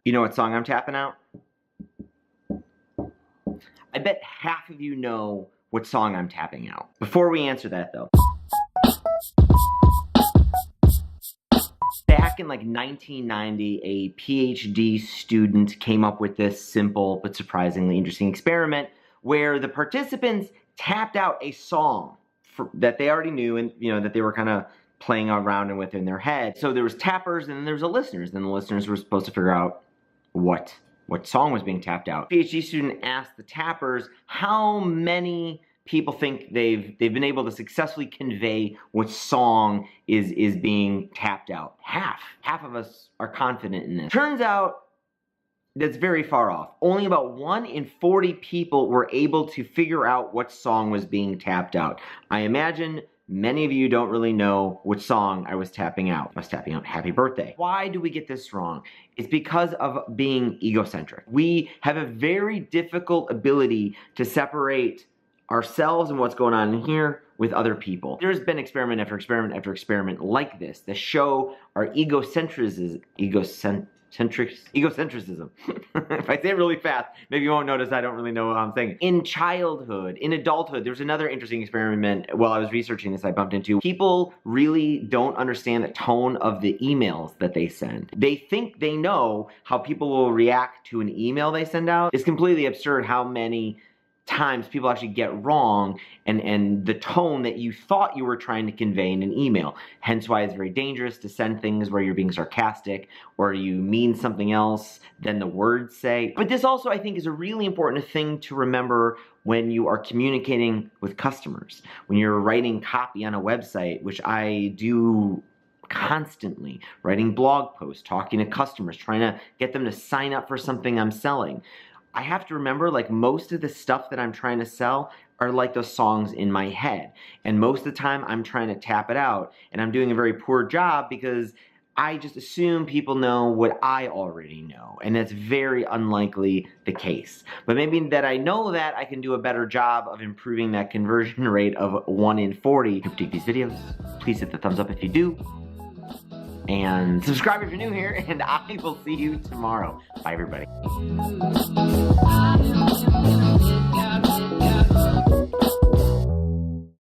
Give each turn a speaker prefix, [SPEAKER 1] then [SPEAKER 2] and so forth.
[SPEAKER 1] You know what song I'm tapping out? I bet half of you know what song I'm tapping out. Before we answer that though, back in like 1990, a PhD student came up with this simple but surprisingly interesting experiment where the participants tapped out a song that they already knew and that they were kind of playing around with in their head. So there was tappers and then there was the listeners, and the listeners were supposed to figure out what song was being tapped out. The PhD student asked the tappers how many people think they've been able to successfully convey what song is being tapped out. Half of us are confident in this. Turns out that's very far off. Only about 1 in 40 people were able to figure out what song was being tapped out. I imagine many of you don't really know which song I was tapping out. I was tapping out Happy Birthday. Why do we get this wrong? It's because of being egocentric. We have a very difficult ability to separate ourselves and what's going on in here with other people. There's been experiment after experiment after experiment like this that show our egocentrism. If I say it really fast, maybe you won't notice I don't really know what I'm saying. In childhood, in adulthood, there's another interesting experiment while I was researching this I bumped into. People really don't understand the tone of the emails that they send. They think they know how people will react to an email they send out. It's completely absurd how many times people actually get wrong and the tone that you thought you were trying to convey in an email. Hence why it's very dangerous to send things where you're being sarcastic or you mean something else than the words say. But this also, I think, is a really important thing to remember when you are communicating with customers. When you're writing copy on a website, which I do constantly, writing blog posts, talking to customers, trying to get them to sign up for something I'm selling. I have to remember, like, most of the stuff that I'm trying to sell are like those songs in my head. And most of the time I'm trying to tap it out. And I'm doing a very poor job because I just assume people know what I already know. And that's very unlikely the case. But maybe that I know that, I can do a better job of improving that conversion rate of 1 in 40. If you dig these videos, please hit the thumbs up if you do. And subscribe if you're new here, and I will see you tomorrow. Bye, everybody.